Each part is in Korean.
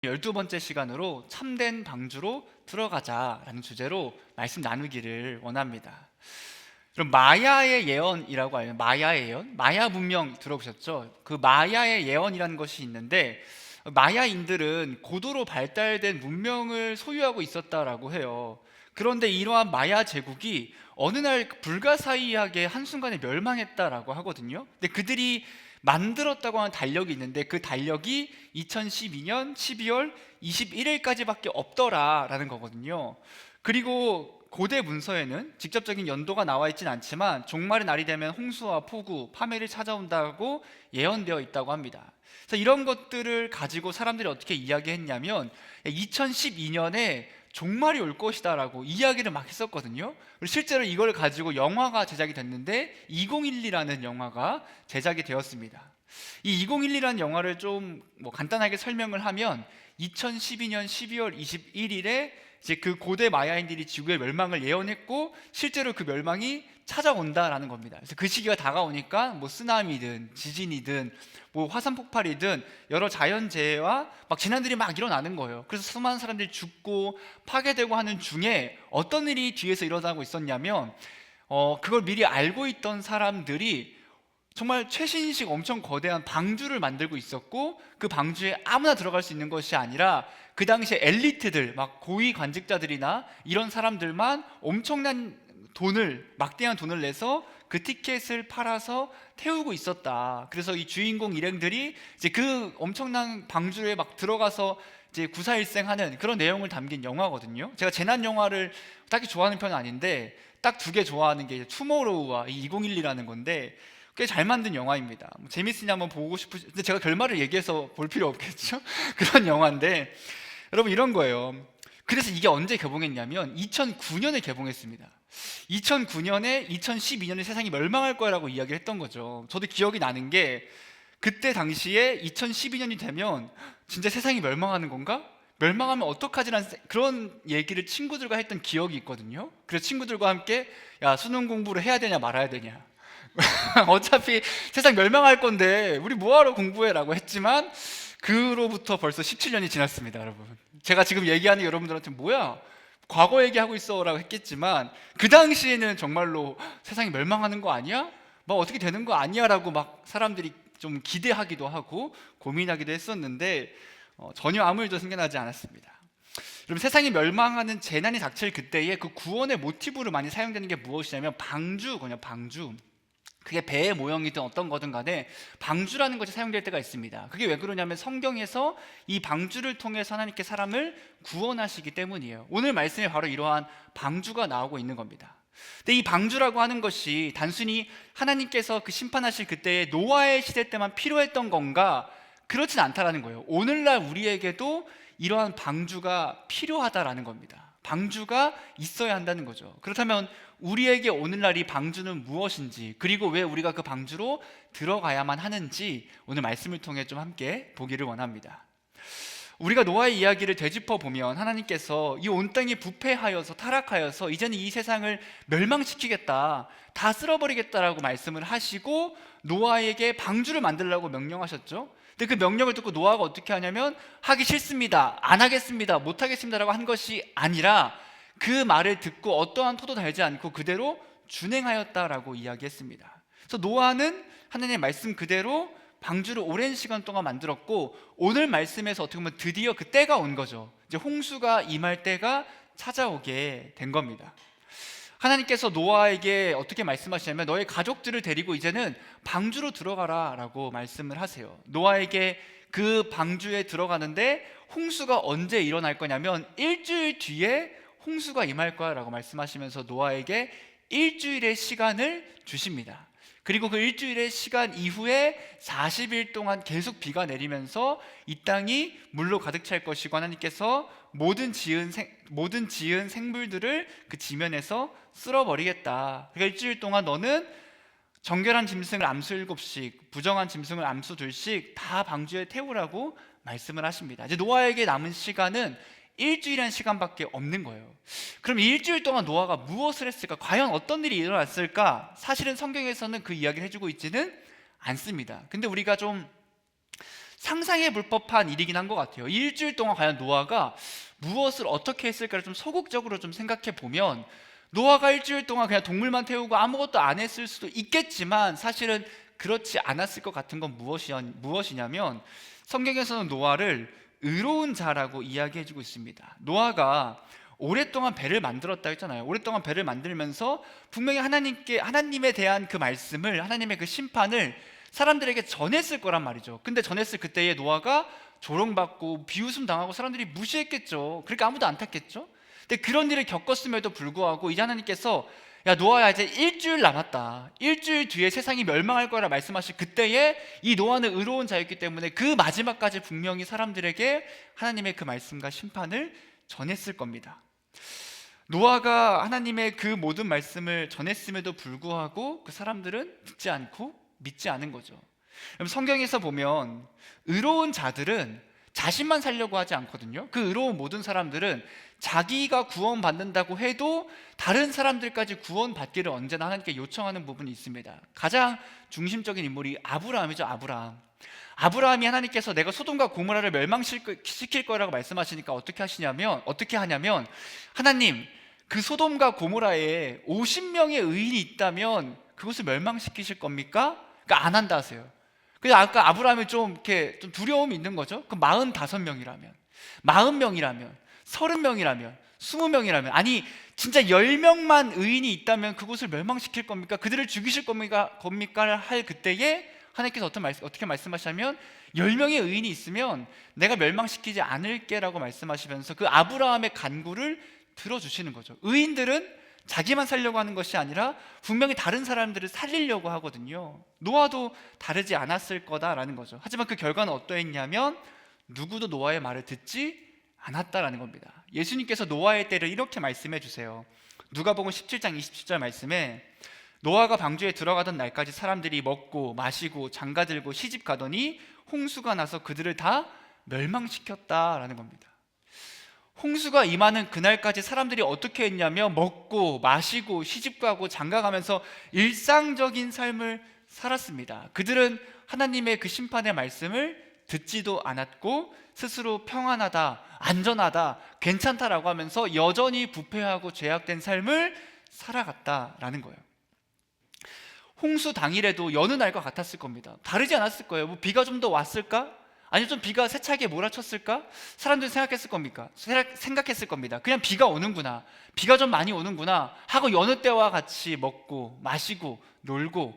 12번째 시간으로 참된 방주로 들어가자라는 주제로 말씀 나누기를 원합니다. 그럼 마야의 예언이라고 알면 마야의 예언? 마야 문명 들어보셨죠? 그 마야의 예언이라는 것이 있는데 마야인들은 고도로 발달된 문명을 소유하고 있었다라고 해요. 그런데 이러한 마야 제국이 어느 날 불가사의하게 한순간에 멸망했다라고 하거든요. 근데 그들이 만들었다고 하는 달력이 있는데 그 달력이 2012년 12월 21일까지밖에 없더라라는 거거든요. 그리고 고대 문서에는 직접적인 연도가 나와 있진 않지만 종말의 날이 되면 홍수와 폭우, 파멸이 찾아온다고 예언되어 있다고 합니다. 그래서 이런 것들을 가지고 사람들이 어떻게 이야기했냐면 2012년에 종말이 올 것이다라고 이야기를 막 했었거든요. 그리고 실제로 이걸 가지고 영화가 제작이 됐는데 2012라는 영화가 제작이 되었습니다. 이 2012라는 영화를 좀 간단하게 설명을 하면 2012년 12월 21일에 이제 그 고대 마야인들이 지구의 멸망을 예언했고 실제로 그 멸망이 찾아온다라는 겁니다. 그래서 그 시기가 다가오니까 쓰나미든 지진이든 화산 폭발이든 여러 자연재해와 재난들이 막 일어나는 거예요. 그래서 수많은 사람들이 죽고 파괴되고 하는 중에 어떤 일이 뒤에서 일어나고 있었냐면 그걸 미리 알고 있던 사람들이 정말 최신식 엄청 거대한 방주를 만들고 있었고 그 방주에 아무나 들어갈 수 있는 것이 아니라 그 당시에 엘리트들 고위 관직자들이나 이런 사람들만 엄청난 막대한 돈을 내서 그 티켓을 팔아서 태우고 있었다. 그래서 이 주인공 일행들이 이제 그 엄청난 방주에 들어가서 이제 구사일생하는 그런 내용을 담긴 영화거든요. 제가 재난 영화를 딱히 좋아하는 편은 아닌데 딱 두 개 좋아하는 게 투모로우와 이 2012라는 건데 꽤 잘 만든 영화입니다. 재밌으냐 한번 보고 싶으신데 제가 결말을 얘기해서 볼 필요 없겠죠? 그런 영화인데 여러분 이런 거예요. 그래서 이게 언제 개봉했냐면 2009년에 개봉했습니다. 2009년에 2012년에 세상이 멸망할 거라고 이야기를 했던 거죠. 저도 기억이 나는 게 그때 당시에 2012년이 되면 진짜 세상이 멸망하는 건가? 멸망하면 어떡하지라는 그런 얘기를 친구들과 했던 기억이 있거든요. 그래서 친구들과 함께 야 수능 공부를 해야 되냐 말아야 되냐 어차피 세상 멸망할 건데 우리 뭐하러 공부해라고 했지만 그로부터 벌써 17년이 지났습니다. 여러분 제가 지금 얘기하는 여러분들한테 뭐야 과거 얘기하고 있어 라고 했겠지만 그 당시에는 정말로 세상이 멸망하는 거 아니야? 어떻게 되는 거 아니야? 라고 사람들이 좀 기대하기도 하고 고민하기도 했었는데 전혀 아무 일도 생겨나지 않았습니다. 여러분 세상이 멸망하는 재난이 닥칠 그때에 그 구원의 모티브로 많이 사용되는 게 무엇이냐면 방주거든요. 방주. 그게 배의 모형이든 어떤 거든 간에 방주라는 것이 사용될 때가 있습니다. 그게 왜 그러냐면 성경에서 이 방주를 통해서 하나님께 사람을 구원하시기 때문이에요. 오늘 말씀에 바로 이러한 방주가 나오고 있는 겁니다. 근데 이 방주라고 하는 것이 단순히 하나님께서 그 심판하실 그때의 노아의 시대 때만 필요했던 건가? 그렇진 않다라는 거예요. 오늘날 우리에게도 이러한 방주가 필요하다라는 겁니다. 방주가 있어야 한다는 거죠. 그렇다면 우리에게 오늘날 이 방주는 무엇인지, 그리고 왜 우리가 그 방주로 들어가야만 하는지 오늘 말씀을 통해 좀 함께 보기를 원합니다. 우리가 노아의 이야기를 되짚어 보면 하나님께서 이 온 땅이 부패하여서 타락하여서 이제는 이 세상을 멸망시키겠다, 다 쓸어버리겠다라고 말씀을 하시고 노아에게 방주를 만들라고 명령하셨죠. 근데 그 명령을 듣고 노아가 어떻게 하냐면 하기 싫습니다, 안 하겠습니다, 못 하겠습니다라고 한 것이 아니라 그 말을 듣고 어떠한 토도 달지 않고 그대로 준행하였다라고 이야기했습니다. 그래서 노아는 하나님의 말씀 그대로 방주를 오랜 시간 동안 만들었고 오늘 말씀에서 어떻게 보면 드디어 그 때가 온 거죠. 이제 홍수가 임할 때가 찾아오게 된 겁니다. 하나님께서 노아에게 어떻게 말씀하시냐면 너의 가족들을 데리고 이제는 방주로 들어가라 라고 말씀을 하세요. 노아에게 그 방주에 들어가는데 홍수가 언제 일어날 거냐면 일주일 뒤에 홍수가 임할 거야 라고 말씀하시면서 노아에게 일주일의 시간을 주십니다. 그리고 그 일주일의 시간 이후에 40일 동안 계속 비가 내리면서 이 땅이 물로 가득 찰 것이고 하나님께서 모든 지은 생물들을 그 지면에서 쓸어버리겠다. 그러니까 일주일 동안 너는 정결한 짐승을 암수 7씩, 부정한 짐승을 암수 2씩 다 방주에 태우라고 말씀을 하십니다. 이제 노아에게 남은 시간은 일주일이라는 시간밖에 없는 거예요. 그럼 이 일주일 동안 노아가 무엇을 했을까? 과연 어떤 일이 일어났을까? 사실은 성경에서는 그 이야기를 해주고 있지는 않습니다. 근데 우리가 좀 상상해 볼 법한 일이긴 한 것 같아요. 일주일 동안 과연 노아가 무엇을 어떻게 했을까를 좀 소극적으로 좀 생각해 보면, 노아가 일주일 동안 그냥 동물만 태우고 아무것도 안 했을 수도 있겠지만 사실은 그렇지 않았을 것 같은 건 무엇이냐면, 성경에서는 노아를 의로운 자라고 이야기해주고 있습니다. 노아가 오랫동안 배를 만들었다 했잖아요. 오랫동안 배를 만들면서 분명히 하나님에 대한 그 말씀을, 하나님의 그 심판을 사람들에게 전했을 거란 말이죠. 근데 전했을 그때에 노아가 조롱받고 비웃음 당하고 사람들이 무시했겠죠. 그러니까 아무도 안 탔겠죠. 근데 그런 일을 겪었음에도 불구하고 이제 하나님께서, 야 노아야, 이제 일주일 남았다, 일주일 뒤에 세상이 멸망할 거라 말씀하실 그때에 이 노아는 의로운 자였기 때문에 그 마지막까지 분명히 사람들에게 하나님의 그 말씀과 심판을 전했을 겁니다. 노아가 하나님의 그 모든 말씀을 전했음에도 불구하고 그 사람들은 듣지 않고 믿지 않은 거죠. 그럼 성경에서 보면 의로운 자들은 자신만 살려고 하지 않거든요. 그 의로운 모든 사람들은 자기가 구원받는다고 해도 다른 사람들까지 구원받기를 언제나 하나님께 요청하는 부분이 있습니다. 가장 중심적인 인물이 아브라함이죠. 아브라함이 하나님께서 내가 소돔과 고모라를 멸망시킬 거라고 말씀하시니까 어떻게 하냐면, 하나님, 그 소돔과 고모라에 50명의 의인이 있다면 그것을 멸망시키실 겁니까? 그러니까 안 한다 하세요. 그래서 아까 아브라함이 좀 이렇게 좀 두려움이 있는 거죠. 그 45명이라면, 40명이라면, 30명이라면, 20명이라면, 아니 진짜 10명만 의인이 있다면 그곳을 멸망시킬 겁니까? 그들을 죽이실 겁니까? 할 그때에 하나님께서 어떻게 말씀하시냐면, 10명의 의인이 있으면 내가 멸망시키지 않을게 라고 말씀하시면서 그 아브라함의 간구를 들어주시는 거죠. 의인들은 자기만 살려고 하는 것이 아니라 분명히 다른 사람들을 살리려고 하거든요. 노아도 다르지 않았을 거다라는 거죠. 하지만 그 결과는 어떠했냐면 누구도 노아의 말을 듣지 않았다라는 겁니다. 예수님께서 노아의 때를 이렇게 말씀해 주세요. 누가복음 17장 27절 말씀에, 노아가 방주에 들어가던 날까지 사람들이 먹고 마시고 장가들고 시집 가더니 홍수가 나서 그들을 다 멸망시켰다라는 겁니다. 홍수가 임하는 그날까지 사람들이 어떻게 했냐면 먹고 마시고 시집가고 장가가면서 일상적인 삶을 살았습니다. 그들은 하나님의 그 심판의 말씀을 듣지도 않았고 스스로 평안하다, 안전하다, 괜찮다라고 하면서 여전히 부패하고 죄악된 삶을 살아갔다라는 거예요. 홍수 당일에도 여느 날과 같았을 겁니다. 다르지 않았을 거예요. 뭐 비가 좀 더 왔을까? 아니면 좀 비가 세차게 몰아쳤을까? 사람들이 생각했을 겁니다. 그냥 비가 오는구나, 비가 좀 많이 오는구나 하고 여느 때와 같이 먹고 마시고 놀고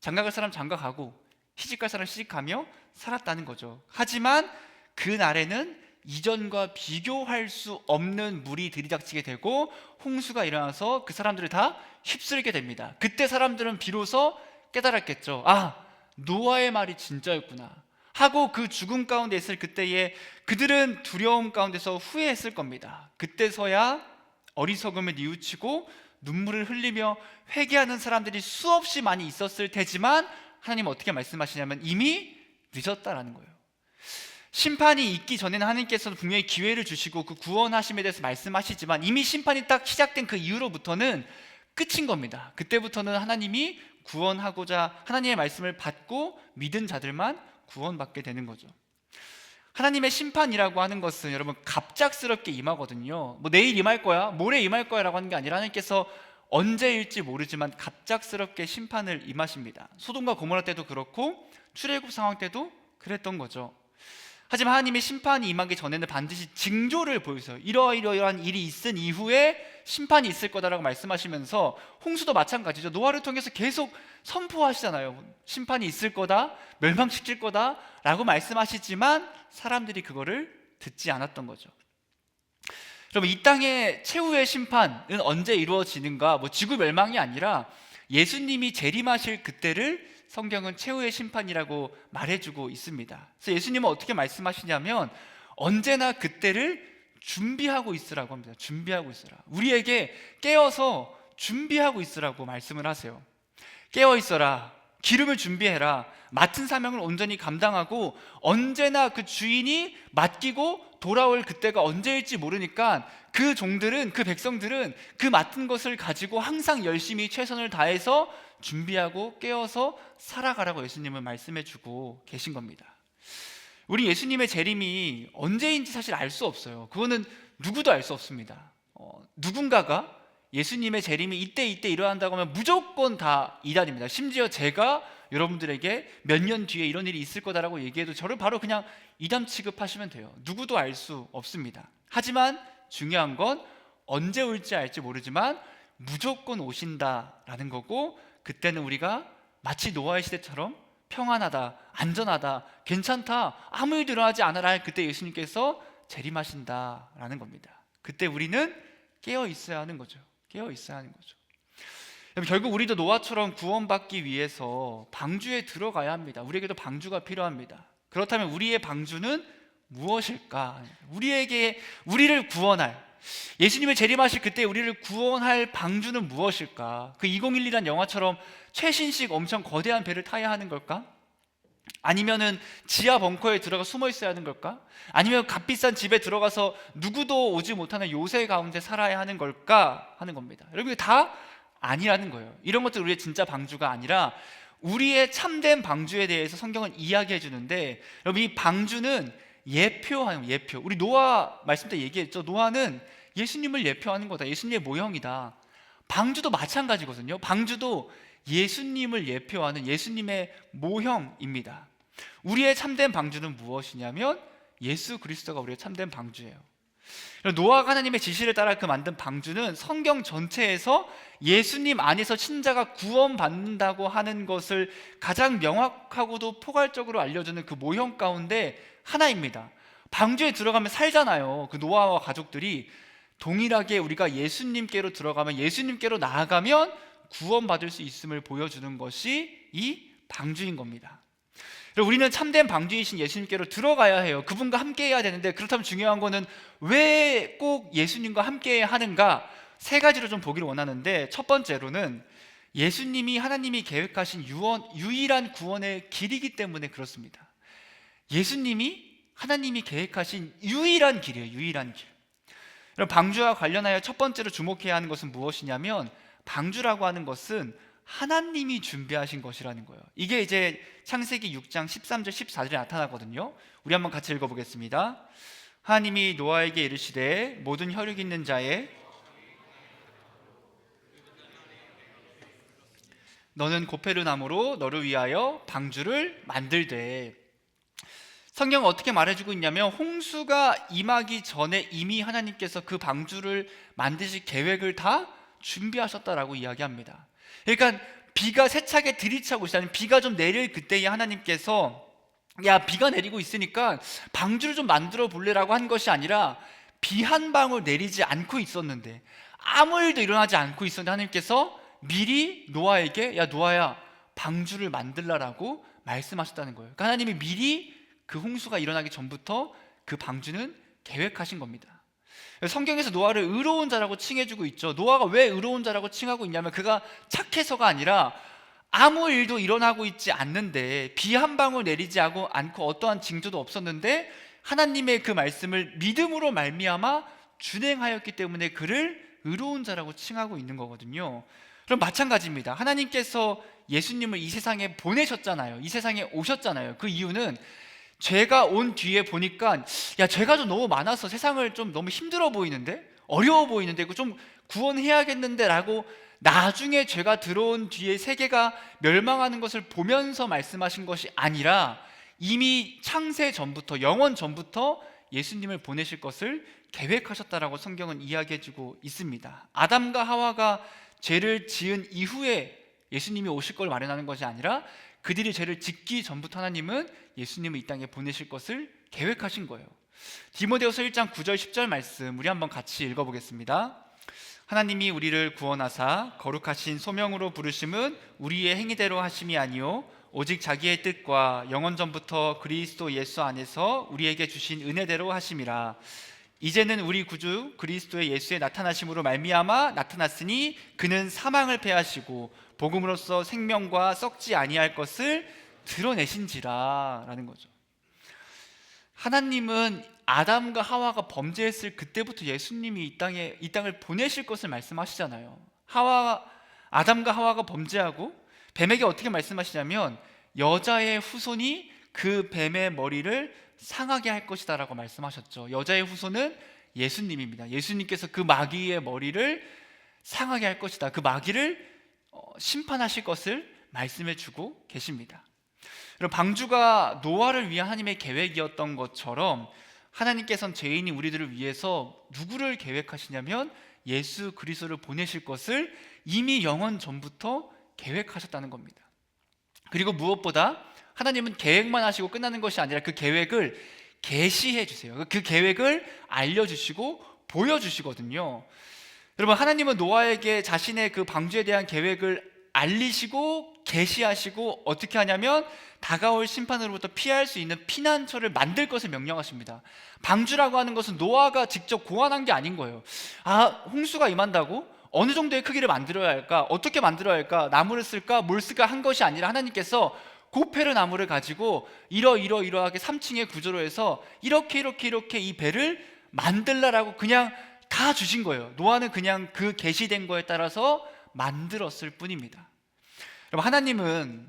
장가갈 사람 장가가고 시집갈 사람 시집가며 살았다는 거죠. 하지만 그날에는 이전과 비교할 수 없는 물이 들이닥치게 되고 홍수가 일어나서 그 사람들을 다 휩쓸게 됩니다. 그때 사람들은 비로소 깨달았겠죠. 아, 노아의 말이 진짜였구나 하고 그 죽음 가운데 있을 그때에 그들은 두려움 가운데서 후회했을 겁니다. 그때서야 어리석음을 뉘우치고 눈물을 흘리며 회개하는 사람들이 수없이 많이 있었을 테지만 하나님은 어떻게 말씀하시냐면 이미 늦었다라는 거예요. 심판이 있기 전에는 하나님께서는 분명히 기회를 주시고 그 구원하심에 대해서 말씀하시지만 이미 심판이 딱 시작된 그 이후로부터는 끝인 겁니다. 그때부터는 하나님이 구원하고자 하나님의 말씀을 받고 믿은 자들만 구원받게 되는 거죠. 하나님의 심판이라고 하는 것은 여러분 갑작스럽게 임하거든요. 뭐 내일 임할 거야, 모레 임할 거야 라고 하는 게 아니라 하나님께서 언제일지 모르지만 갑작스럽게 심판을 임하십니다. 소돔과 고모라 때도 그렇고 출애굽 상황 때도 그랬던 거죠. 하지만 하나님의 심판이 임하기 전에는 반드시 징조를 보여주세요. 이러이러한 일이 있은 이후에 심판이 있을 거다라고 말씀하시면서 홍수도 마찬가지죠. 노아를 통해서 계속 선포하시잖아요. 심판이 있을 거다, 멸망시킬 거다 라고 말씀하시지만 사람들이 그거를 듣지 않았던 거죠. 그럼 이 땅의 최후의 심판은 언제 이루어지는가? 뭐 지구 멸망이 아니라 예수님이 재림하실 그때를 성경은 최후의 심판이라고 말해주고 있습니다. 그래서 예수님은 어떻게 말씀하시냐면 언제나 그때를 준비하고 있으라고 합니다. 준비하고 있으라. 우리에게 깨어서 준비하고 있으라고 말씀을 하세요. 깨어 있어라. 기름을 준비해라. 맡은 사명을 온전히 감당하고 언제나 그 주인이 맡기고 돌아올 그때가 언제일지 모르니까 그 종들은, 그 백성들은 그 맡은 것을 가지고 항상 열심히 최선을 다해서 준비하고 깨어서 살아가라고 예수님은 말씀해 주고 계신 겁니다. 우리 예수님의 재림이 언제인지 사실 알 수 없어요. 그거는 누구도 알 수 없습니다. 누군가가 예수님의 재림이 이때 일어난다고 하면 무조건 다 이단입니다. 심지어 제가 여러분들에게 몇 년 뒤에 이런 일이 있을 거다라고 얘기해도 저를 바로 그냥 이단 취급하시면 돼요. 누구도 알 수 없습니다. 하지만 중요한 건 언제 올지 알지 모르지만 무조건 오신다라는 거고, 그때는 우리가 마치 노아의 시대처럼 평안하다, 안전하다, 괜찮다, 아무 일도 일어나지 않아라 할 그때 예수님께서 재림하신다라는 겁니다. 그때 우리는 깨어 있어야 하는 거죠. 깨어 있어야 하는 거죠. 결국 우리도 노아처럼 구원받기 위해서 방주에 들어가야 합니다. 우리에게도 방주가 필요합니다. 그렇다면 우리의 방주는 무엇일까? 우리를 구원할, 예수님의 재림하실 그때 우리를 구원할 방주는 무엇일까? 그 2012란 영화처럼 최신식 엄청 거대한 배를 타야 하는 걸까? 아니면은 지하 벙커에 들어가 숨어 있어야 하는 걸까? 아니면 값비싼 집에 들어가서 누구도 오지 못하는 요새 가운데 살아야 하는 걸까? 하는 겁니다. 여러분, 이게 다 아니라는 거예요. 이런 것들 우리의 진짜 방주가 아니라 우리의 참된 방주에 대해서 성경은 이야기해 주는데, 여러분, 이 방주는 예표하는, 예표. 우리 노아 말씀 때 얘기했죠. 노아는 예수님을 예표하는 거다. 예수님의 모형이다. 방주도 마찬가지거든요. 방주도 예수님을 예표하는 예수님의 모형입니다. 우리의 참된 방주는 무엇이냐면 예수 그리스도가 우리의 참된 방주예요. 노아가 하나님의 지시를 따라 그 만든 방주는 성경 전체에서 예수님 안에서 신자가 구원받는다고 하는 것을 가장 명확하고도 포괄적으로 알려주는 그 모형 가운데 하나입니다. 방주에 들어가면 살잖아요. 그 노아와 가족들이 동일하게 우리가 예수님께로 들어가면, 예수님께로 나아가면 구원받을 수 있음을 보여주는 것이 이 방주인 겁니다. 우리는 참된 방주이신 예수님께로 들어가야 해요. 그분과 함께 해야 되는데, 그렇다면 중요한 거는 왜 꼭 예수님과 함께 해야 하는가? 세 가지로 좀 보기를 원하는데, 첫 번째로는 예수님이, 하나님이 계획하신 유일한 구원의 길이기 때문에 그렇습니다. 예수님이, 하나님이 계획하신 유일한 길이에요. 유일한 길. 방주와 관련하여 첫 번째로 주목해야 하는 것은 무엇이냐면, 방주라고 하는 것은 하나님이 준비하신 것이라는 거예요. 이게 이제 창세기 6장 13절 14절에 나타나거든요. 우리 한번 같이 읽어보겠습니다. 하나님이 노아에게 이르시되 모든 혈육 있는 자의 너는 고페르나무로 너를 위하여 방주를 만들되. 성경은 어떻게 말해주고 있냐면, 홍수가 임하기 전에 이미 하나님께서 그 방주를 만드실 계획을 다 준비하셨다라고 이야기합니다. 그러니까 비가 세차게 들이차고 있어요. 비가 좀 내릴 그때에 하나님께서 야, 비가 내리고 있으니까 방주를 좀 만들어 볼래라고 한 것이 아니라, 비 한 방울 내리지 않고 있었는데, 아무 일도 일어나지 않고 있었는데 하나님께서 미리 노아에게 야, 노아야, 방주를 만들라라고 말씀하셨다는 거예요. 그러니까 하나님이 미리 그 홍수가 일어나기 전부터 그 방주는 계획하신 겁니다. 성경에서 노아를 의로운 자라고 칭해주고 있죠. 노아가 왜 의로운 자라고 칭하고 있냐면, 그가 착해서가 아니라 아무 일도 일어나고 있지 않는데, 비 한 방울 내리지 않고 어떠한 징조도 없었는데 하나님의 그 말씀을 믿음으로 말미암아 준행하였기 때문에 그를 의로운 자라고 칭하고 있는 거거든요. 그럼 마찬가지입니다. 하나님께서 예수님을 이 세상에 보내셨잖아요. 이 세상에 오셨잖아요. 그 이유는 죄가 온 뒤에 보니까, 야, 죄가 좀 너무 많아서 세상을 좀 너무 힘들어 보이는데, 어려워 보이는데, 이거 좀 구원해야겠는데 라고 나중에 죄가 들어온 뒤에 세계가 멸망하는 것을 보면서 말씀하신 것이 아니라, 이미 창세 전부터, 영원 전부터 예수님을 보내실 것을 계획하셨다라고 성경은 이야기해주고 있습니다. 아담과 하와가 죄를 지은 이후에 예수님이 오실 걸 마련하는 것이 아니라, 그들이 죄를 짓기 전부터 하나님은 예수님을 이 땅에 보내실 것을 계획하신 거예요. 디모데후서 1장 9절 10절 말씀 우리 한번 같이 읽어보겠습니다. 하나님이 우리를 구원하사 거룩하신 소명으로 부르심은 우리의 행위대로 하심이 아니요 오직 자기의 뜻과 영원 전부터 그리스도 예수 안에서 우리에게 주신 은혜대로 하심이라. 이제는 우리 구주 그리스도의 예수의 나타나심으로 말미암아 나타났으니 그는 사망을 패하시고 복음으로써 생명과 썩지 아니할 것을 드러내신지라 라는 거죠. 하나님은 아담과 하와가 범죄했을 그때부터 예수님이 이 땅을 보내실 것을 말씀하시잖아요. 아담과 하와가 범죄하고 뱀에게 어떻게 말씀하시냐면, 여자의 후손이 그 뱀의 머리를 상하게 할 것이다 라고 말씀하셨죠. 여자의 후손은 예수님입니다. 예수님께서 그 마귀의 머리를 상하게 할 것이다, 그 마귀를 심판하실 것을 말씀해 주고 계십니다. 여러분, 방주가 노아를 위한 하나님의 계획이었던 것처럼 하나님께서는 죄인이 우리들을 위해서 누구를 계획하시냐면 예수 그리스도를 보내실 것을 이미 영원 전부터 계획하셨다는 겁니다. 그리고 무엇보다 하나님은 계획만 하시고 끝나는 것이 아니라 그 계획을 계시해 주세요. 그 계획을 알려주시고 보여주시거든요. 여러분, 하나님은 노아에게 자신의 그 방주에 대한 계획을 알리시고 계시하시고 어떻게 하냐면 다가올 심판으로부터 피할 수 있는 피난처를 만들 것을 명령하십니다. 방주라고 하는 것은 노아가 직접 고안한 게 아닌 거예요. 홍수가 임한다고? 어느 정도의 크기를 만들어야 할까? 어떻게 만들어야 할까? 나무를 쓸까? 뭘 쓸까? 한 것이 아니라 하나님께서 고페르 나무를 가지고 이러하게 3층의 구조로 해서 이렇게 이 배를 만들라라고 그냥 다 주신 거예요. 노아는 그냥 그 계시된 거에 따라서 만들었을 뿐입니다. 여러분, 하나님은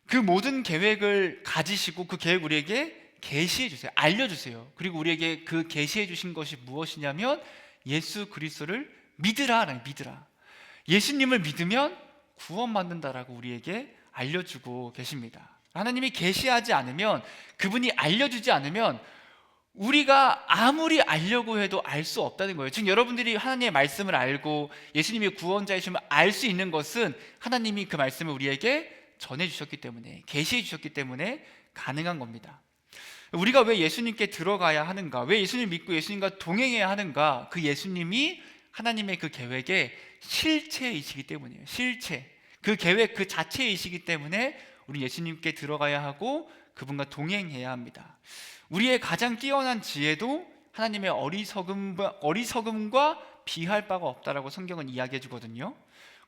그 모든 계획을 가지시고 그 계획 우리에게 계시해 주세요. 알려주세요. 그리고 우리에게 그 계시해 주신 것이 무엇이냐면 예수 그리스도를 믿으라. 예수님을 믿으면 구원받는다라고 우리에게 알려주고 계십니다. 하나님이 계시하지 않으면, 그분이 알려주지 않으면 우리가 아무리 알려고 해도 알 수 없다는 거예요. 지금 여러분들이 하나님의 말씀을 알고 예수님이 구원자이심을 알 수 있는 것은 하나님이 그 말씀을 우리에게 전해주셨기 때문에, 계시해 주셨기 때문에 가능한 겁니다. 우리가 왜 예수님께 들어가야 하는가? 왜 예수님 믿고 예수님과 동행해야 하는가? 그 예수님이 하나님의 그 계획의 실체이시기 때문이에요. 실체. 그 계획 그 자체이시기 때문에 우리 예수님께 들어가야 하고 그분과 동행해야 합니다. 우리의 가장 뛰어난 지혜도 하나님의 어리석음과 비할 바가 없다라고 성경은 이야기해 주거든요.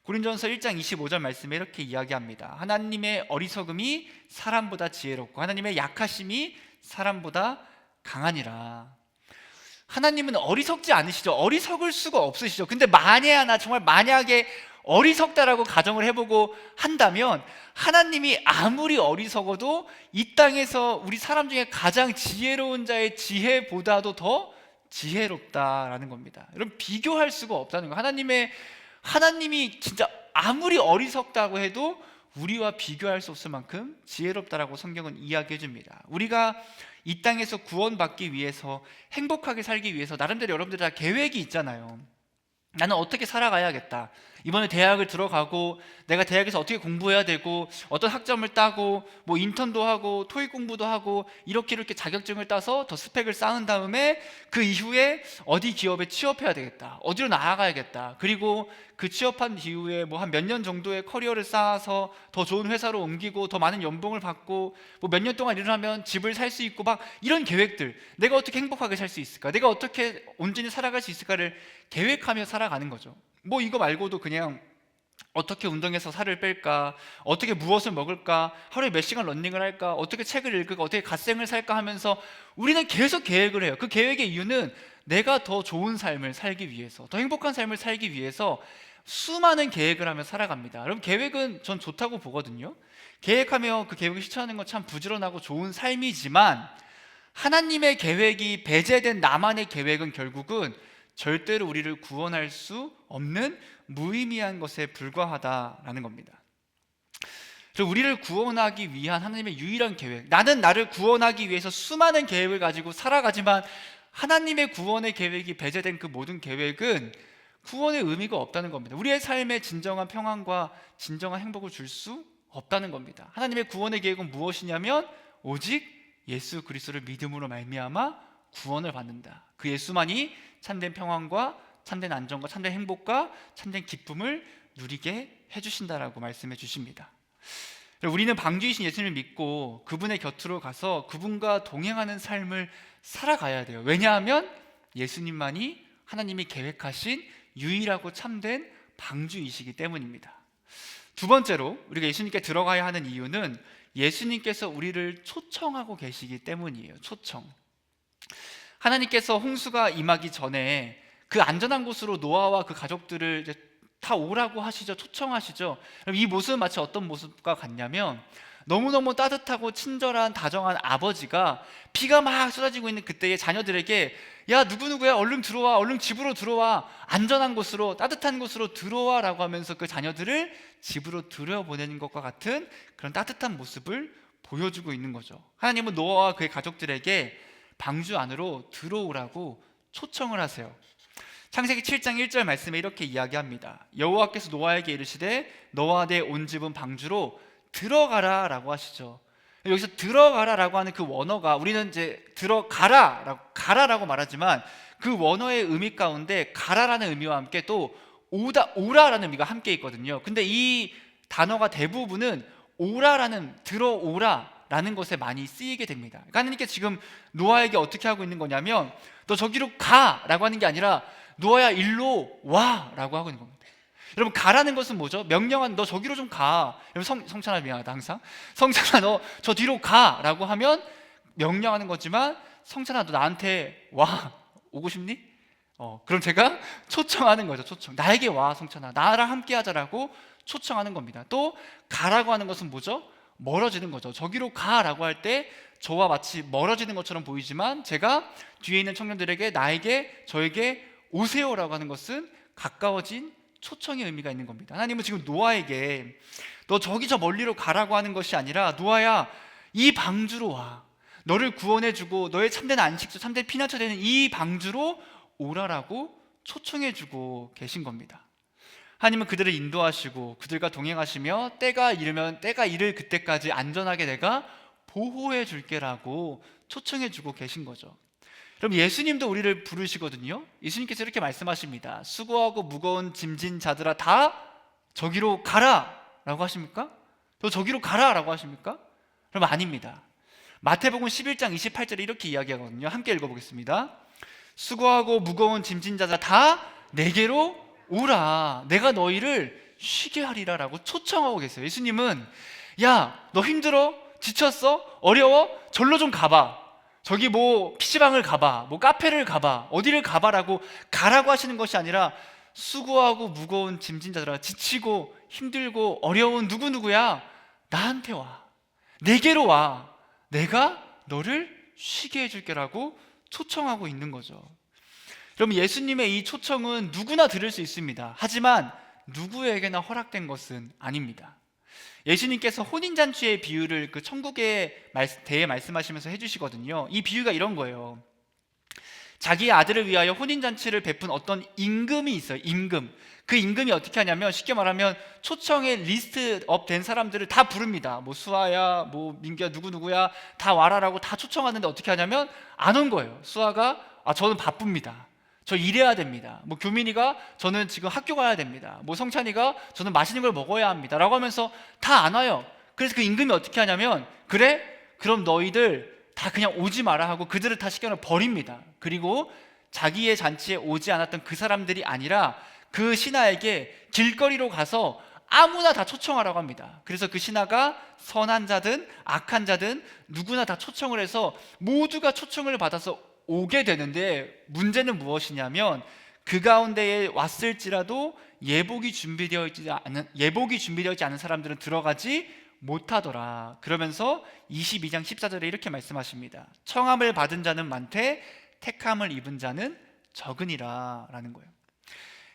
고린도전서 1장 25절 말씀에 이렇게 이야기합니다. 하나님의 어리석음이 사람보다 지혜롭고 하나님의 약하심이 사람보다 강하니라. 하나님은 어리석지 않으시죠. 어리석을 수가 없으시죠. 근데 만약에 어리석다라고 가정을 해보고 한다면 하나님이 아무리 어리석어도 이 땅에서 우리 사람 중에 가장 지혜로운 자의 지혜보다도 더 지혜롭다라는 겁니다. 여러분, 비교할 수가 없다는 거예요. 하나님이 진짜 아무리 어리석다고 해도 우리와 비교할 수 없을 만큼 지혜롭다라고 성경은 이야기해 줍니다. 우리가 이 땅에서 구원받기 위해서, 행복하게 살기 위해서 나름대로 여러분들 다 계획이 있잖아요. 나는 어떻게 살아가야겠다. 이번에 대학을 들어가고 내가 대학에서 어떻게 공부해야 되고 어떤 학점을 따고 뭐 인턴도 하고 토익 공부도 하고 이렇게 자격증을 따서 더 스펙을 쌓은 다음에 그 이후에 어디 기업에 취업해야 되겠다. 어디로 나아가야겠다. 그리고 그 취업한 이후에 뭐 한 몇 년 정도의 커리어를 쌓아서 더 좋은 회사로 옮기고 더 많은 연봉을 받고 뭐 몇 년 동안 일을 하면 집을 살 수 있고 막 이런 계획들, 내가 어떻게 행복하게 살 수 있을까? 내가 어떻게 온전히 살아갈 수 있을까를 계획하며 살아가는 거죠. 뭐 이거 말고도 그냥 어떻게 운동해서 살을 뺄까, 어떻게 무엇을 먹을까, 하루에 몇 시간 러닝을 할까, 어떻게 책을 읽을까, 어떻게 갓생을 살까 하면서 우리는 계속 계획을 해요. 그 계획의 이유는 내가 더 좋은 삶을 살기 위해서, 더 행복한 삶을 살기 위해서 수많은 계획을 하며 살아갑니다. 여러분, 계획은 전 좋다고 보거든요. 계획하며 그 계획을 실천하는 건 참 부지런하고 좋은 삶이지만 하나님의 계획이 배제된 나만의 계획은 결국은 절대로 우리를 구원할 수 없는 무의미한 것에 불과하다라는 겁니다. 그래서 우리를 구원하기 위한 하나님의 유일한 계획, 나는 나를 구원하기 위해서 수많은 계획을 가지고 살아가지만 하나님의 구원의 계획이 배제된 그 모든 계획은 구원의 의미가 없다는 겁니다. 우리의 삶에 진정한 평안과 진정한 행복을 줄 수 없다는 겁니다. 하나님의 구원의 계획은 무엇이냐면 오직 예수 그리스도를 믿음으로 말미암아 구원을 받는다. 그 예수만이 참된 평안과 참된 안정과 참된 행복과 참된 기쁨을 누리게 해주신다라고 말씀해 주십니다. 우리는 방주이신 예수님을 믿고 그분의 곁으로 가서 그분과 동행하는 삶을 살아가야 돼요. 왜냐하면 예수님만이 하나님이 계획하신 유일하고 참된 방주이시기 때문입니다. 두 번째로 우리가 예수님께 들어가야 하는 이유는 예수님께서 우리를 초청하고 계시기 때문이에요. 초청. 하나님께서 홍수가 임하기 전에 그 안전한 곳으로 노아와 그 가족들을 이제 다 오라고 하시죠. 초청하시죠. 이 모습은 마치 어떤 모습과 같냐면 너무너무 따뜻하고 친절한 다정한 아버지가 비가 막 쏟아지고 있는 그때의 자녀들에게 야 누구누구야 얼른 들어와, 얼른 집으로 들어와, 안전한 곳으로, 따뜻한 곳으로 들어와 라고 하면서 그 자녀들을 집으로 들여보내는 것과 같은 그런 따뜻한 모습을 보여주고 있는 거죠. 하나님은 노아와 그의 가족들에게 방주 안으로 들어오라고 초청을 하세요. 창세기 7장 1절 말씀에 이렇게 이야기합니다. 여호와께서 노아에게 이르시되 너와 내 온 집은 방주로 들어가라 라고 하시죠. 여기서 들어가라 라고 하는 그 원어가, 우리는 이제 들어가라 가라라고 말하지만 그 원어의 의미 가운데 가라라는 의미와 함께 또 오라라는 의미가 함께 있거든요. 근데 이 단어가 대부분은 오라라는, 들어오라 라는 것에 많이 쓰이게 됩니다. 그러니까 하나님께 지금 노아에게 어떻게 하고 있는 거냐면 너 저기로 가 라고 하는 게 아니라 노아야 일로 와 라고 하고 있는 겁니다. 여러분 가라는 것은 뭐죠? 명령한 너 저기로 좀 가. 여러분 성찬아 미안하다 항상. 성찬아 너 저 뒤로 가 라고 하면 명령하는 거지만 성찬아 너 나한테 와 오고 싶니? 그럼 제가 초청하는 거죠. 초청. 나에게 와 성찬아 나랑 함께 하자라고 초청하는 겁니다. 또 가라고 하는 것은 뭐죠? 멀어지는 거죠. 저기로 가라고 할 때 저와 마치 멀어지는 것처럼 보이지만 제가 뒤에 있는 청년들에게 나에게 저에게 오세요라고 하는 것은 가까워진 초청의 의미가 있는 겁니다. 하나님은 지금 노아에게 너 저기 저 멀리로 가라고 하는 것이 아니라 노아야 이 방주로 와. 너를 구원해주고 너의 참된 안식처, 참된 피난처 되는 이 방주로 오라라고 초청해주고 계신 겁니다. 하나님은 그들을 인도하시고 그들과 동행하시며 때가 이를 그때까지 안전하게 내가 보호해 줄게라고 초청해주고 계신 거죠. 그럼 예수님도 우리를 부르시거든요. 예수님께서 이렇게 말씀하십니다. 수고하고 무거운 짐진 자들아 다 저기로 가라 라고 하십니까? 또 저기로 가라 라고 하십니까? 그럼 아닙니다. 마태복음 11장 28절에 이렇게 이야기하거든요. 함께 읽어보겠습니다. 수고하고 무거운 짐진 자들아 다 내게로 오라 내가 너희를 쉬게 하리라 라고 초청하고 계세요. 예수님은 야 너 힘들어? 지쳤어? 어려워? 절로 좀 가봐. 저기 뭐 PC방을 가봐, 뭐 카페를 가봐, 어디를 가봐라고 가라고 하시는 것이 아니라 수고하고 무거운 짐진 자들아 지치고 힘들고 어려운 누구누구야 나한테 와, 내게로 와, 내가 너를 쉬게 해줄게라고 초청하고 있는 거죠. 여러분 예수님의 이 초청은 누구나 들을 수 있습니다. 하지만 누구에게나 허락된 것은 아닙니다. 예수님께서 혼인잔치의 비유를 그 천국에 대해 말씀하시면서 해주시거든요. 이 비유가 이런 거예요. 자기의 아들을 위하여 혼인잔치를 베푼 어떤 임금이 있어요. 임금. 그 임금이 어떻게 하냐면 쉽게 말하면 초청에 리스트업 된 사람들을 다 부릅니다. 뭐 수아야, 뭐 민규야, 누구누구야 다 와라라고 다 초청하는데 어떻게 하냐면 안 온 거예요. 수아가 저는 바쁩니다. 저 일해야 됩니다. 뭐 교민이가 저는 지금 학교 가야 됩니다. 뭐 성찬이가 저는 맛있는 걸 먹어야 합니다 라고 하면서 다 안 와요. 그래서 그 임금이 어떻게 하냐면 그래? 그럼 너희들 다 그냥 오지 마라 하고 그들을 다 시켜놓고 버립니다. 그리고 자기의 잔치에 오지 않았던 그 사람들이 아니라 그 신하에게 길거리로 가서 아무나 다 초청하라고 합니다. 그래서 그 신하가 선한 자든 악한 자든 누구나 다 초청을 해서 모두가 초청을 받아서 오게 되는데 문제는 무엇이냐면 그 가운데에 왔을지라도 예복이 준비되어 있지 않은 사람들은 들어가지 못하더라. 그러면서 22장 14절에 이렇게 말씀하십니다. 청함을 받은 자는 많되 택함을 입은 자는 적으니라 라는 거예요.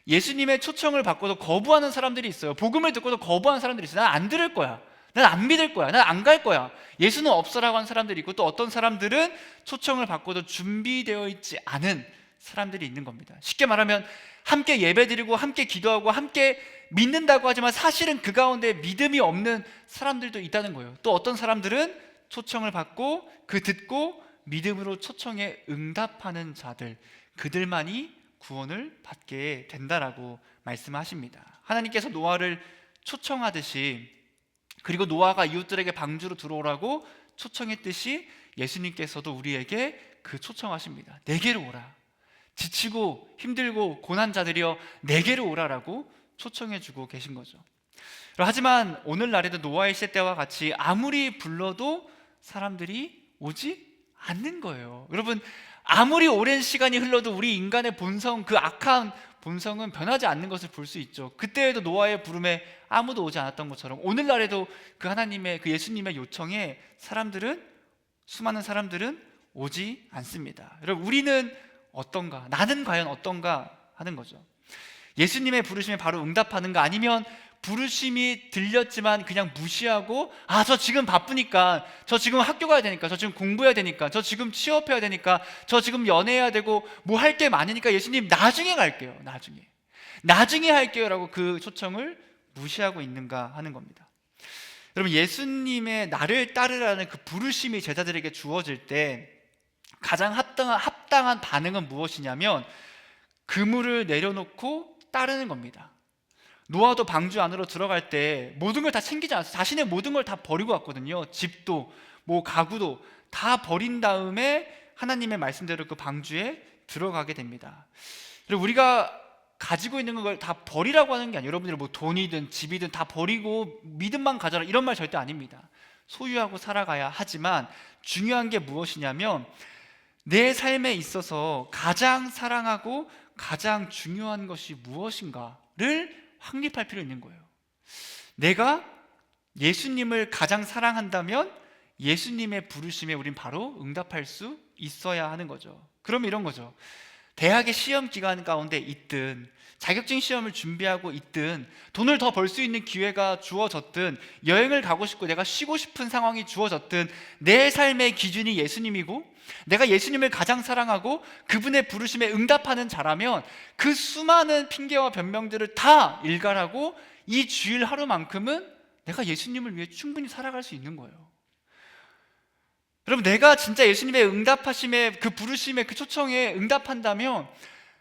예수님의 초청을 받고도 거부하는 사람들이 있어요. 복음을 듣고도 거부하는 사람들이 있어요. 난 안 들을 거야, 난 안 믿을 거야, 난 안 갈 거야, 예수는 없어라고 하는 사람들이 있고 또 어떤 사람들은 초청을 받고도 준비되어 있지 않은 사람들이 있는 겁니다. 쉽게 말하면 함께 예배드리고 함께 기도하고 함께 믿는다고 하지만 사실은 그 가운데 믿음이 없는 사람들도 있다는 거예요. 또 어떤 사람들은 초청을 받고 그 듣고 믿음으로 초청에 응답하는 자들, 그들만이 구원을 받게 된다라고 말씀하십니다. 하나님께서 노아를 초청하듯이 그리고 노아가 이웃들에게 방주로 들어오라고 초청했듯이 예수님께서도 우리에게 그 초청하십니다. 내게로 오라. 지치고 힘들고 고난 자들이여 내게로 오라라고 초청해주고 계신 거죠. 하지만 오늘날에도 노아의 시대 때와 같이 아무리 불러도 사람들이 오지 않는 거예요. 여러분 아무리 오랜 시간이 흘러도 우리 인간의 본성, 그 악한 본성은 변하지 않는 것을 볼 수 있죠. 그때에도 노아의 부름에 아무도 오지 않았던 것처럼 오늘날에도 그 하나님의, 그 예수님의 요청에 수많은 사람들은 오지 않습니다. 여러분, 우리는 어떤가? 나는 과연 어떤가 하는 거죠. 예수님의 부르심에 바로 응답하는가? 아니면 부르심이 들렸지만 그냥 무시하고, 저 지금 바쁘니까, 저 지금 학교 가야 되니까, 저 지금 공부해야 되니까, 저 지금 취업해야 되니까, 저 지금 연애해야 되고 뭐 할 게 많으니까 예수님 나중에 갈게요, 나중에 할게요 라고 그 초청을 무시하고 있는가 하는 겁니다. 여러분, 예수님의 나를 따르라는 그 부르심이 제자들에게 주어질 때 가장 합당한 반응은 무엇이냐면 그물을 내려놓고 따르는 겁니다. 노아도 방주 안으로 들어갈 때 모든 걸 다 챙기지 않았어요. 자신의 모든 걸 다 버리고 왔거든요. 집도 뭐 가구도 다 버린 다음에 하나님의 말씀대로 그 방주에 들어가게 됩니다. 그리고 우리가 가지고 있는 걸 다 버리라고 하는 게 아니에요. 여러분들이 뭐 돈이든 집이든 다 버리고 믿음만 가져라 이런 말 절대 아닙니다. 소유하고 살아가야 하지만 중요한 게 무엇이냐면 내 삶에 있어서 가장 사랑하고 가장 중요한 것이 무엇인가를 확립할 필요 있는 거예요. 내가 예수님을 가장 사랑한다면 예수님의 부르심에 우린 바로 응답할 수 있어야 하는 거죠. 그럼 이런 거죠. 대학의 시험 기간 가운데 있든 자격증 시험을 준비하고 있든 돈을 더 벌 수 있는 기회가 주어졌든 여행을 가고 싶고 내가 쉬고 싶은 상황이 주어졌든 내 삶의 기준이 예수님이고 내가 예수님을 가장 사랑하고 그분의 부르심에 응답하는 자라면 그 수많은 핑계와 변명들을 다 일갈하고 이 주일 하루만큼은 내가 예수님을 위해 충분히 살아갈 수 있는 거예요. 여러분, 내가 진짜 예수님의 응답하심에, 그 부르심에, 그 초청에 응답한다면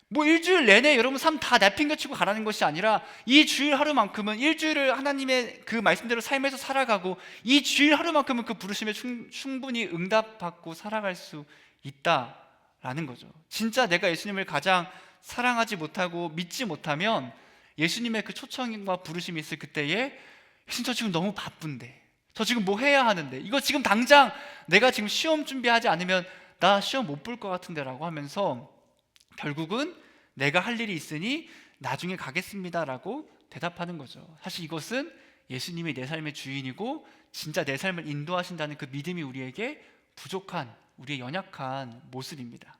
뭐 일주일 내내 여러분 삶 다 내팽개치고 가라는 것이 아니라 이 주일 하루만큼은 일주일을 하나님의 그 말씀대로 삶에서 살아가고 이 주일 하루만큼은 그 부르심에 충분히 응답받고 살아갈 수 있다라는 거죠. 진짜 내가 예수님을 가장 사랑하지 못하고 믿지 못하면 예수님의 그 초청과 부르심이 있을 그때에 예수님 저 지금 너무 바쁜데, 저 지금 뭐 해야 하는데, 이거 지금 당장 내가 지금 시험 준비하지 않으면 나 시험 못 볼 것 같은데 라고 하면서 결국은 내가 할 일이 있으니 나중에 가겠습니다 라고 대답하는 거죠. 사실 이것은 예수님이 내 삶의 주인이고 진짜 내 삶을 인도하신다는 그 믿음이 우리에게 부족한, 우리의 연약한 모습입니다.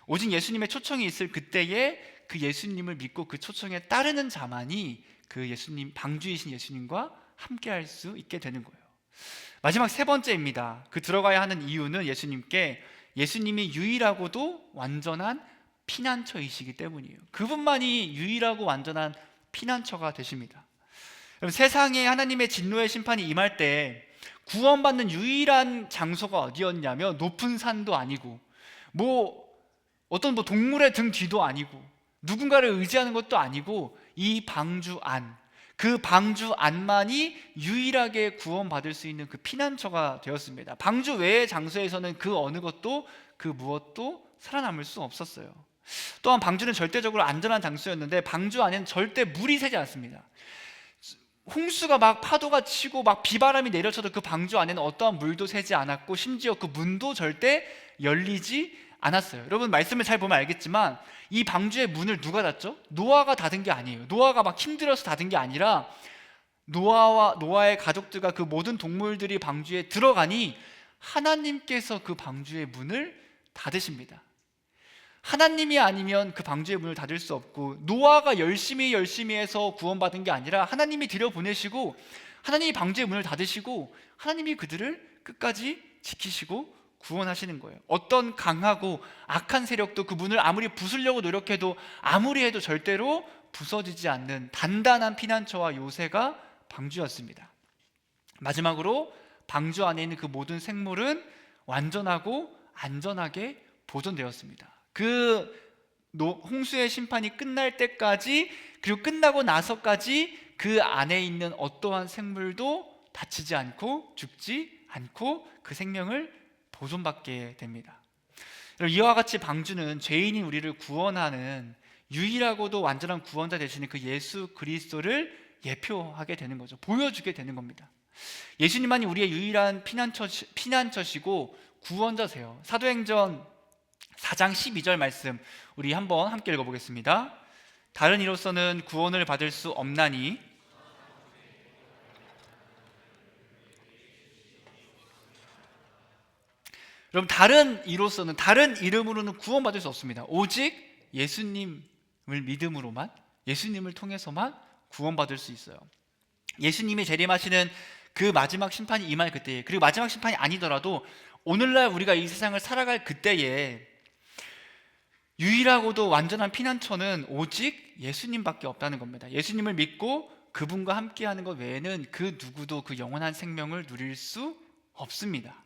오직 예수님의 초청이 있을 그때에 그 예수님을 믿고 그 초청에 따르는 자만이 그 예수님, 방주이신 예수님과 함께 할 수 있게 되는 거예요. 마지막 세 번째입니다. 그 들어가야 하는 이유는 예수님이 유일하고도 완전한 피난처이시기 때문이에요. 그분만이 유일하고 완전한 피난처가 되십니다. 여러분, 세상에 하나님의 진노의 심판이 임할 때 구원받는 유일한 장소가 어디였냐면 높은 산도 아니고 어떤 동물의 등 뒤도 아니고 누군가를 의지하는 것도 아니고 이 방주 안, 그 방주 안만이 유일하게 구원받을 수 있는 그 피난처가 되었습니다. 방주 외의 장소에서는 그 어느 것도 그 무엇도 살아남을 수 없었어요. 또한 방주는 절대적으로 안전한 장소였는데 방주 안에는 절대 물이 새지 않습니다. 홍수가 막 파도가 치고 막 비바람이 내려쳐도 그 방주 안에는 어떠한 물도 새지 않았고 심지어 그 문도 절대 열리지 않았어요. 여러분, 말씀을 잘 보면 알겠지만 이 방주의 문을 누가 닫죠? 노아가 닫은 게 아니에요. 노아가 막 힘들어서 닫은 게 아니라 노아의 가족들과 그 모든 동물들이 방주에 들어가니 하나님께서 그 방주의 문을 닫으십니다. 하나님이 아니면 그 방주의 문을 닫을 수 없고 노아가 열심히 해서 구원받은 게 아니라 하나님이 들여보내시고 하나님이 방주의 문을 닫으시고 하나님이 그들을 끝까지 지키시고 구원하시는 거예요. 어떤 강하고 악한 세력도 그 문을 아무리 부수려고 노력해도 아무리 해도 절대로 부서지지 않는 단단한 피난처와 요새가 방주였습니다. 마지막으로 방주 안에 있는 그 모든 생물은 완전하고 안전하게 보존되었습니다. 그 홍수의 심판이 끝날 때까지, 그리고 끝나고 나서까지 그 안에 있는 어떠한 생물도 다치지 않고 죽지 않고 그 생명을 보존받게 됩니다. 이와 같이 방주는 죄인인 우리를 구원하는 유일하고도 완전한 구원자 되시는 그 예수 그리스도를 예표하게 되는 거죠. 보여주게 되는 겁니다. 예수님만이 우리의 유일한 피난처시고 구원자세요. 사도행전 4장 12절 말씀 우리 한번 함께 읽어보겠습니다. 다른 이로서는 구원을 받을 수 없나니 여러분, 다른 이로서는, 다른 이름으로는 구원받을 수 없습니다. 오직 예수님을 믿음으로만, 예수님을 통해서만 구원받을 수 있어요. 예수님이 재림하시는 그 마지막 심판이 임할 그때에, 그리고 마지막 심판이 아니더라도 오늘날 우리가 이 세상을 살아갈 그때에 유일하고도 완전한 피난처는 오직 예수님밖에 없다는 겁니다. 예수님을 믿고 그분과 함께하는 것 외에는 그 누구도 그 영원한 생명을 누릴 수 없습니다.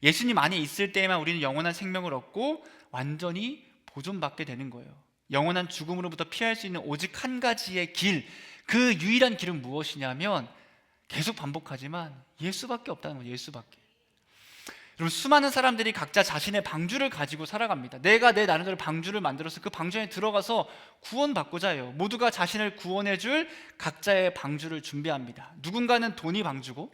예수님 안에 있을 때에만 우리는 영원한 생명을 얻고 완전히 보존받게 되는 거예요. 영원한 죽음으로부터 피할 수 있는 오직 한 가지의 길, 그 유일한 길은 무엇이냐면 계속 반복하지만 예수밖에 없다는 거예요. 예수밖에. 여러분, 수많은 사람들이 각자 자신의 방주를 가지고 살아갑니다. 내가 내 나름대로 방주를 만들어서 그 방주 안에 들어가서 구원받고자 해요. 모두가 자신을 구원해 줄 각자의 방주를 준비합니다. 누군가는 돈이 방주고,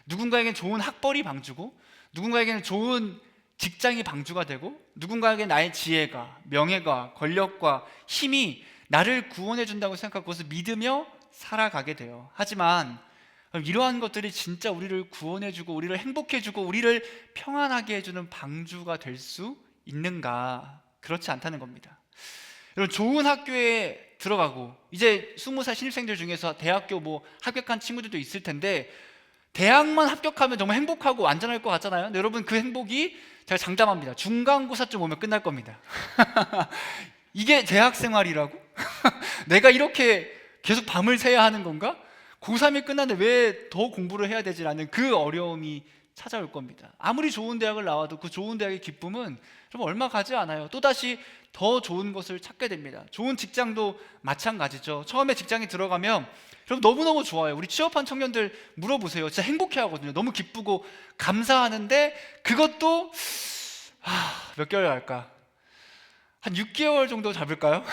누군가에게는 좋은 학벌이 방주고, 누군가에게는 좋은 직장이 방주가 되고, 누군가에게 나의 지혜가, 명예가, 권력과 힘이 나를 구원해 준다고 생각하고 그것을 믿으며 살아가게 돼요. 하지만 이러한 것들이 진짜 우리를 구원해 주고 우리를 행복해 주고 우리를 평안하게 해주는 방주가 될 수 있는가? 그렇지 않다는 겁니다. 여러분, 좋은 학교에 들어가고 이제 20살 신입생들 중에서 대학교 합격한 친구들도 있을 텐데 대학만 합격하면 정말 행복하고 안전할 것 같잖아요. 근데 여러분, 그 행복이 제가 장담합니다. 중간고사쯤 오면 끝날 겁니다. 이게 대학 생활이라고? 내가 이렇게 계속 밤을 새야 하는 건가? 고3이 끝났는데 왜 더 공부를 해야 되지라는 그 어려움이 찾아올 겁니다. 아무리 좋은 대학을 나와도 그 좋은 대학의 기쁨은 좀 얼마 가지 않아요. 또다시 더 좋은 것을 찾게 됩니다. 좋은 직장도 마찬가지죠. 처음에 직장에 들어가면 여러분 너무너무 좋아요. 우리 취업한 청년들 물어보세요. 진짜 행복해 하거든요. 너무 기쁘고 감사하는데 그것도 몇 개월 할까? 한 6개월 정도 잡을까요?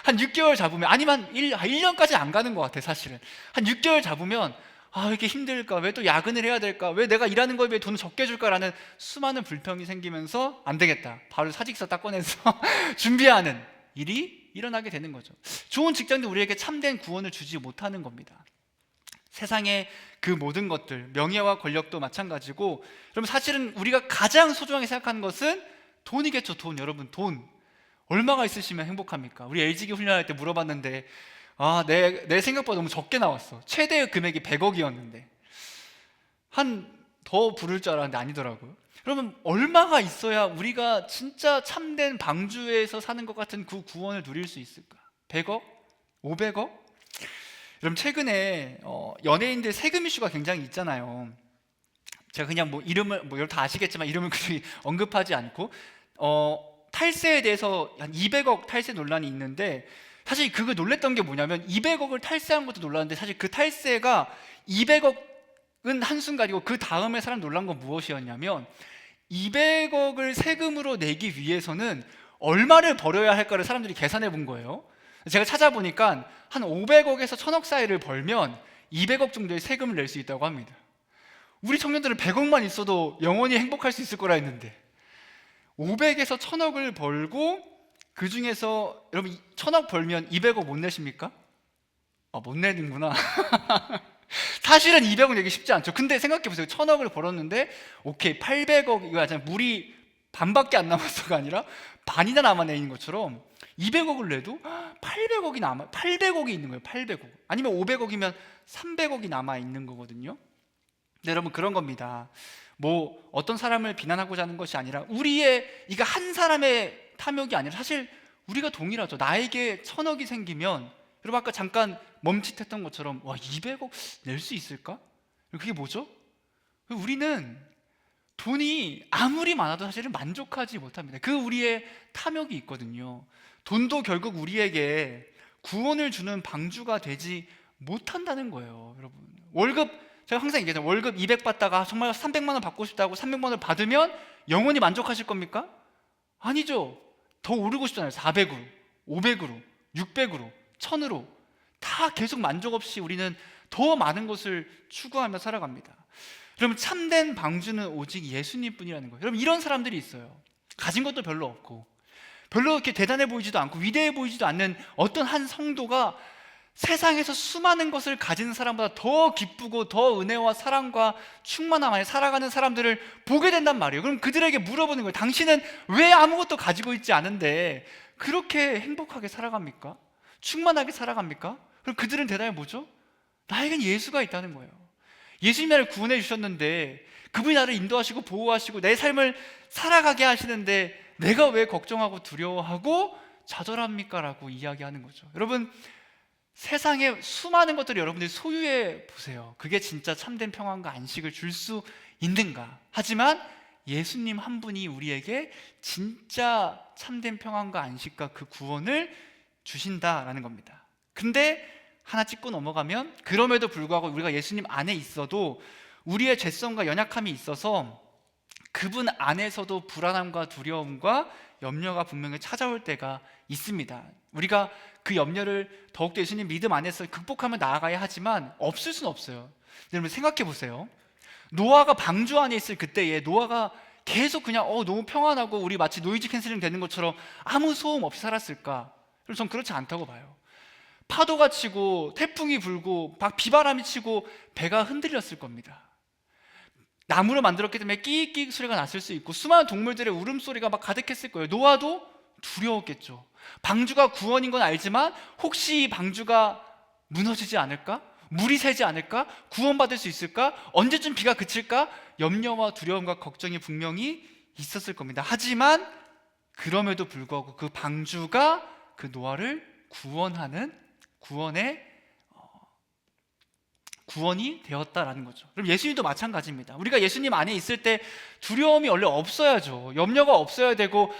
한 6개월 잡으면, 아니면 1년까지 안 가는 것 같아. 사실은 한 6개월 잡으면 왜 이렇게 힘들까? 왜 또 야근을 해야 될까? 왜 내가 일하는 거에 비해 돈을 적게 줄까라는 수많은 불평이 생기면서 안 되겠다, 바로 사직서 딱 꺼내서 준비하는 일이 일어나게 되는 거죠. 좋은 직장도 우리에게 참된 구원을 주지 못하는 겁니다. 세상의 그 모든 것들, 명예와 권력도 마찬가지고, 여러분 사실은 우리가 가장 소중하게 생각하는 것은 돈이겠죠. 돈. 여러분, 돈 얼마가 있으시면 행복합니까? 우리 LG기 훈련할 때 물어봤는데 내 생각보다 너무 적게 나왔어. 최대 금액이 100억이었는데 더 부를 줄 알았는데 아니더라고요. 그러면 얼마가 있어야 우리가 진짜 참된 방주에서 사는 것 같은 그 구원을 누릴 수 있을까? 100억? 500억? 여러분, 최근에 연예인들 세금 이슈가 굉장히 있잖아요. 제가 그냥 이름을 여러분 다 아시겠지만 이름을 굳이 언급하지 않고 탈세에 대해서 한 200억 탈세 논란이 있는데, 사실 그거 놀랬던 게 뭐냐면 200억을 탈세한 것도 놀랐는데 사실 그 탈세가 200억은 한순간이고 그 다음에 사람 놀란 건 무엇이었냐면 200억을 세금으로 내기 위해서는 얼마를 벌어야 할까를 사람들이 계산해 본 거예요. 제가 찾아보니까 한 500억에서 1000억 사이를 벌면 200억 정도의 세금을 낼 수 있다고 합니다. 우리 청년들은 100억만 있어도 영원히 행복할 수 있을 거라 했는데 500에서 1000억을 벌고, 그 중에서 여러분 1000억 벌면 200억 못 내십니까? 못 내는구나. 사실은 200억 내기 쉽지 않죠. 근데 생각해보세요. 1000억을 벌었는데 오케이 800억, 이거 아니잖아요. 물이 반밖에 안 남았어가 아니라 반이나 남아내 있는 것처럼 200억을 내도 800억이 있는 거예요. 800억. 아니면 500억이면 300억이 남아 있는 거거든요. 네, 여러분, 그런 겁니다. 어떤 사람을 비난하고자 하는 것이 아니라 이거 한 사람의 탐욕이 아니라 사실 우리가 동일하죠. 나에게 1000억이 생기면, 여러분 아까 잠깐 멈칫했던 것처럼 200억 낼 수 있을까? 그게 뭐죠? 우리는 돈이 아무리 많아도 사실은 만족하지 못합니다. 그 우리의 탐욕이 있거든요. 돈도 결국 우리에게 구원을 주는 방주가 되지 못한다는 거예요. 여러분, 제가 항상 얘기하잖아요. 월급 200 받다가 정말 300만 원 받고 싶다고 300만 원을 받으면 영원히 만족하실 겁니까? 아니죠. 더 오르고 싶잖아요. 400으로, 500으로, 600으로, 1000으로 다 계속 만족 없이 우리는 더 많은 것을 추구하며 살아갑니다. 여러분, 참된 방주는 오직 예수님뿐이라는 거예요. 여러분, 이런 사람들이 있어요. 가진 것도 별로 없고 별로 이렇게 대단해 보이지도 않고 위대해 보이지도 않는 어떤 한 성도가 세상에서 수많은 것을 가진 사람보다 더 기쁘고 더 은혜와 사랑과 충만함 안에 살아가는 사람들을 보게 된단 말이에요. 그럼 그들에게 물어보는 거예요. 당신은 왜 아무것도 가지고 있지 않은데 그렇게 행복하게 살아갑니까? 충만하게 살아갑니까? 그럼 그들은 대답이 뭐죠? 나에겐 예수가 있다는 거예요. 예수님이 나를 구원해 주셨는데, 그분이 나를 인도하시고 보호하시고 내 삶을 살아가게 하시는데 내가 왜 걱정하고 두려워하고 좌절합니까? 라고 이야기하는 거죠. 여러분, 세상에 수많은 것들을 여러분들이 소유해 보세요. 그게 진짜 참된 평안과 안식을 줄 수 있는가? 하지만 예수님 한 분이 우리에게 진짜 참된 평안과 안식과 그 구원을 주신다라는 겁니다. 근데 하나 짚고 넘어가면, 그럼에도 불구하고 우리가 예수님 안에 있어도 우리의 죄성과 연약함이 있어서 그분 안에서도 불안함과 두려움과 염려가 분명히 찾아올 때가 있습니다. 우리가 그 염려를 더욱더 예수님 믿음 안에서 극복하며 나아가야 하지만 없을 수는 없어요. 여러분 생각해 보세요. 노아가 방주 안에 있을 그때에 노아가 계속 그냥 너무 평안하고 우리 마치 노이즈 캔슬링 되는 것처럼 아무 소음 없이 살았을까? 그래서 전 그렇지 않다고 봐요. 파도가 치고 태풍이 불고 막 비바람이 치고 배가 흔들렸을 겁니다. 나무로 만들었기 때문에 끼익끼익 소리가 났을 수 있고 수많은 동물들의 울음소리가 막 가득했을 거예요. 노아도 두려웠겠죠. 방주가 구원인 건 알지만 혹시 방주가 무너지지 않을까? 물이 새지 않을까? 구원받을 수 있을까? 언제쯤 비가 그칠까? 염려와 두려움과 걱정이 분명히 있었을 겁니다. 하지만 그럼에도 불구하고 그 방주가 그 노아를 구원하는 구원이 되었다라는 거죠. 그럼 예수님도 마찬가지입니다. 우리가 예수님 안에 있을 때 두려움이 원래 없어야죠. 염려가 없어야 되고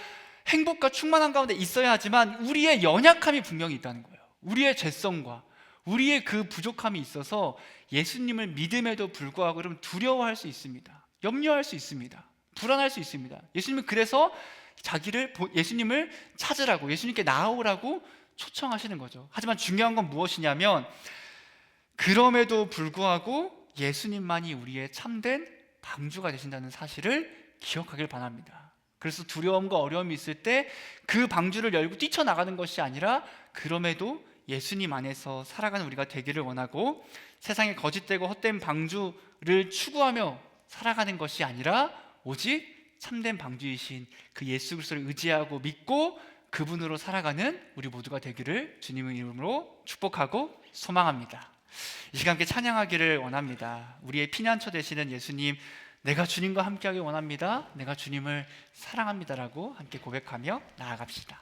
행복과 충만한 가운데 있어야 하지만 우리의 연약함이 분명히 있다는 거예요. 우리의 죄성과 우리의 그 부족함이 있어서 예수님을 믿음에도 불구하고 여러분 두려워할 수 있습니다. 염려할 수 있습니다. 불안할 수 있습니다. 예수님은 그래서 예수님을 찾으라고, 예수님께 나아오라고 초청하시는 거죠. 하지만 중요한 건 무엇이냐면, 그럼에도 불구하고 예수님만이 우리의 참된 방주가 되신다는 사실을 기억하길 바랍니다. 그래서 두려움과 어려움이 있을 때 그 방주를 열고 뛰쳐나가는 것이 아니라, 그럼에도 예수님 안에서 살아가는 우리가 되기를 원하고, 세상의 거짓되고 헛된 방주를 추구하며 살아가는 것이 아니라 오직 참된 방주이신 그 예수 그리스도를 의지하고 믿고 그분으로 살아가는 우리 모두가 되기를 주님의 이름으로 축복하고 소망합니다. 이 시간 함께 찬양하기를 원합니다. 우리의 피난처 되시는 예수님, 내가 주님과 함께하길 원합니다. 내가 주님을 사랑합니다라고 함께 고백하며 나아갑시다.